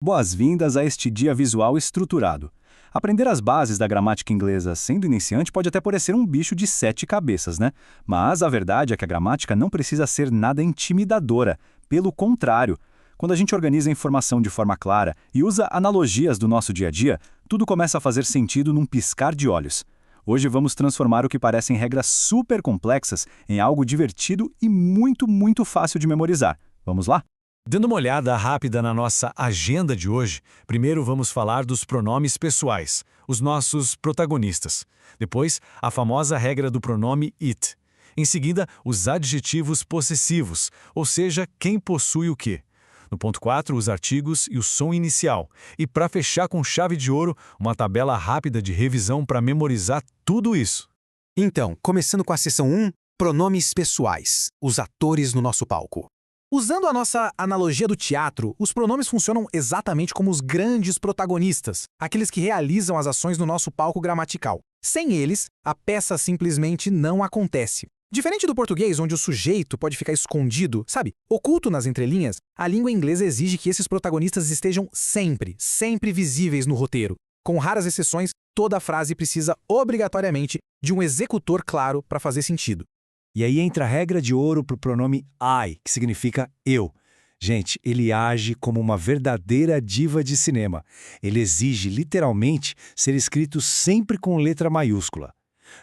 Boas-vindas a este dia visual estruturado. Aprender as bases da gramática inglesa sendo iniciante pode até parecer um bicho de sete cabeças, né? Mas a verdade é que a gramática não precisa ser nada intimidadora. Pelo contrário, quando a gente organiza a informação de forma clara e usa analogias do nosso dia a dia, tudo começa a fazer sentido num piscar de olhos. Hoje vamos transformar o que parecem regras super complexas em algo divertido e muito fácil de memorizar. Vamos lá? Dando uma olhada rápida na nossa agenda de hoje, primeiro vamos falar dos pronomes pessoais, os nossos protagonistas. Depois, a famosa regra do pronome it. Em seguida, os adjetivos possessivos, ou seja, quem possui o quê. No ponto 4, os artigos e o som inicial. E para fechar com chave de ouro, uma tabela rápida de revisão para memorizar tudo isso. Então, começando com a seção 1, pronomes pessoais, os atores no nosso palco. Usando a nossa analogia do teatro, os pronomes funcionam exatamente como os grandes protagonistas, aqueles que realizam as ações no nosso palco gramatical. Sem eles, a peça simplesmente não acontece. Diferente do português, onde o sujeito pode ficar escondido, sabe, oculto nas entrelinhas, a língua inglesa exige que esses protagonistas estejam sempre visíveis no roteiro. Com raras exceções, toda a frase precisa obrigatoriamente de um executor claro para fazer sentido. E aí entra a regra de ouro para o pronome I, que significa eu. Gente, ele age como uma verdadeira diva de cinema. Ele exige, literalmente, ser escrito sempre com letra maiúscula.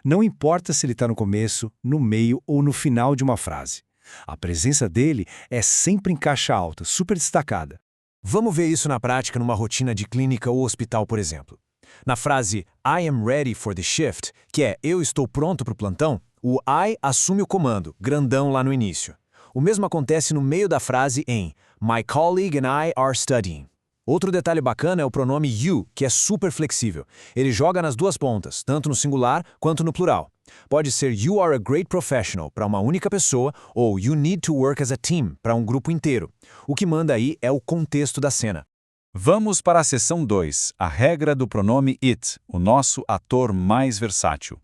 Não importa se ele está no começo, no meio ou no final de uma frase. A presença dele é sempre em caixa alta, super destacada. Vamos ver isso na prática numa rotina de clínica ou hospital, por exemplo. Na frase I am ready for the shift, que é eu estou pronto para o plantão, o I assume o comando, grandão lá no início. O mesmo acontece no meio da frase em My colleague and I are studying. Outro detalhe bacana é o pronome you, que é super flexível. Ele joga nas duas pontas, tanto no singular quanto no plural. Pode ser you are a great professional para uma única pessoa ou you need to work as a team para um grupo inteiro. O que manda aí é o contexto da cena. Vamos para a seção 2, a regra do pronome it, o nosso ator mais versátil.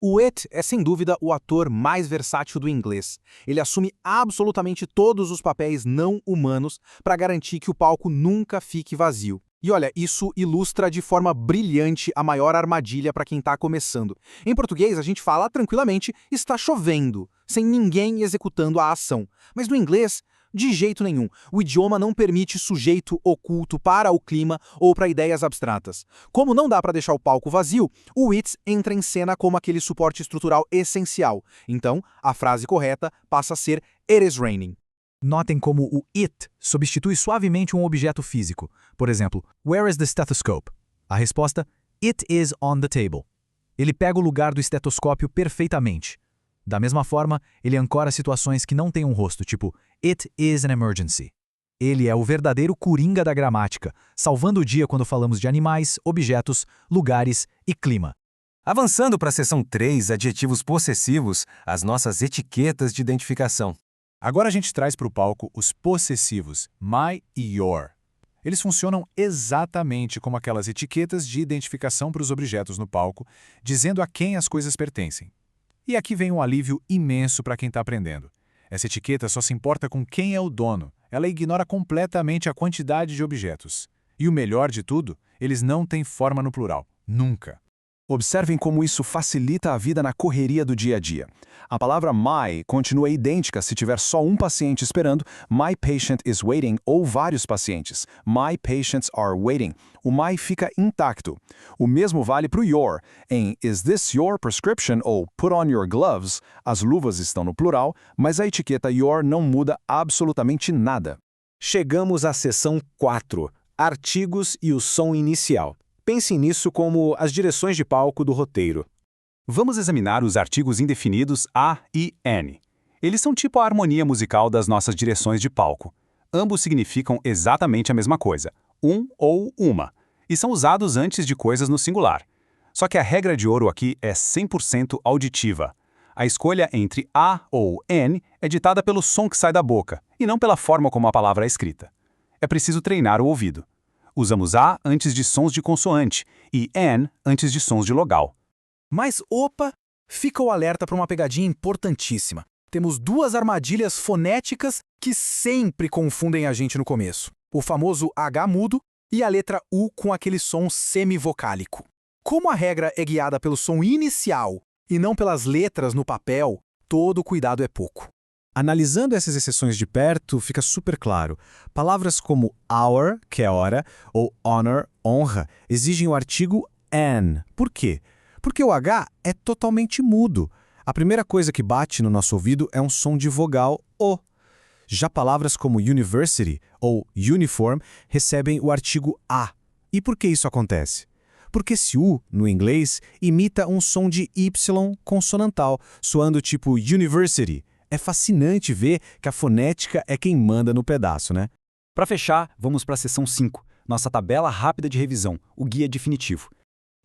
O it é sem dúvida o ator mais versátil do inglês. Ele assume absolutamente todos os papéis não humanos para garantir que o palco nunca fique vazio. E olha, isso ilustra de forma brilhante a maior armadilha para quem está começando. Em português, a gente fala tranquilamente está chovendo, sem ninguém executando a ação. Mas no inglês, de jeito nenhum. O idioma não permite sujeito oculto para o clima ou para ideias abstratas. Como não dá para deixar o palco vazio, o it entra em cena como aquele suporte estrutural essencial. Então, a frase correta passa a ser It is raining. Notem como o it substitui suavemente um objeto físico. Por exemplo, Where is the stethoscope? A resposta, It is on the table. Ele pega o lugar do estetoscópio perfeitamente. Da mesma forma, ele ancora situações que não têm um rosto, tipo It is an emergency. Ele é o verdadeiro coringa da gramática, salvando o dia quando falamos de animais, objetos, lugares e clima. Avançando para a seção 3, adjetivos possessivos, as nossas etiquetas de identificação. Agora a gente traz para o palco os possessivos, my e your. Eles funcionam exatamente como aquelas etiquetas de identificação para os objetos no palco, dizendo a quem as coisas pertencem. E aqui vem um alívio imenso para quem está aprendendo. Essa etiqueta só se importa com quem é o dono. Ela ignora completamente a quantidade de objetos. E o melhor de tudo, eles não têm forma no plural. Nunca. Observem como isso facilita a vida na correria do dia a dia. A palavra my continua idêntica se tiver só um paciente esperando, my patient is waiting, ou vários pacientes, my patients are waiting. O my fica intacto. O mesmo vale para o your. Em is this your prescription ou put on your gloves, as luvas estão no plural, mas a etiqueta your não muda absolutamente nada. Chegamos à seção 4, artigos e o som inicial. Pensem nisso como as direções de palco do roteiro. Vamos examinar os artigos indefinidos a e n. Eles são tipo a harmonia musical das nossas direções de palco. Ambos significam exatamente a mesma coisa, um ou uma, e são usados antes de coisas no singular. Só que a regra de ouro aqui é 100% auditiva. A escolha entre a ou n é ditada pelo som que sai da boca, e não pela forma como a palavra é escrita. É preciso treinar o ouvido. Usamos A antes de sons de consoante e N antes de sons de logal. Mas, opa, fica o alerta para uma pegadinha importantíssima. Temos duas armadilhas fonéticas que sempre confundem a gente no começo. O famoso H mudo E a letra U com aquele som semivocálico. Como a regra é guiada pelo som inicial e não pelas letras no papel, todo cuidado é pouco. Analisando essas exceções de perto, fica super claro. Palavras como hour, que é hora, ou honor, honra, exigem o artigo an. Por quê? Porque o H é totalmente mudo. A primeira coisa que bate no nosso ouvido é um som de vogal O. Já palavras como university ou uniform recebem o artigo A. E por que isso acontece? Porque esse U, no inglês, imita um som de Y consonantal, soando tipo university. É fascinante ver que a fonética é quem manda no pedaço, né? Para fechar, vamos para a seção 5, nossa tabela rápida de revisão, o guia definitivo.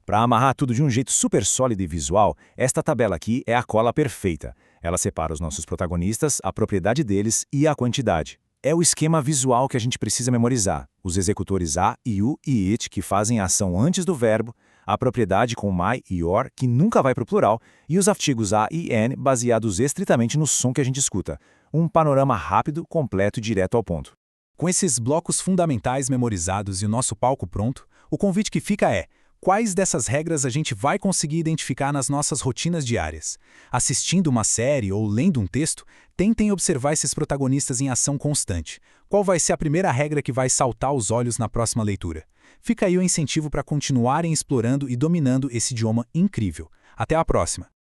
Para amarrar tudo de um jeito super sólido e visual, esta tabela aqui é a cola perfeita. Ela separa os nossos protagonistas, a propriedade deles e a quantidade. É o esquema visual que a gente precisa memorizar. Os executores a, you e it, que fazem a ação antes do verbo, a propriedade com my e your, que nunca vai para o plural, e os artigos a e n, baseados estritamente no som que a gente escuta. Um panorama rápido, completo e direto ao ponto. Com esses blocos fundamentais memorizados e o nosso palco pronto, o convite que fica é: quais dessas regras a gente vai conseguir identificar nas nossas rotinas diárias? Assistindo uma série ou lendo um texto, tentem observar esses protagonistas em ação constante. Qual vai ser a primeira regra que vai saltar aos olhos na próxima leitura? Fica aí o incentivo para continuarem explorando e dominando esse idioma incrível. Até a próxima!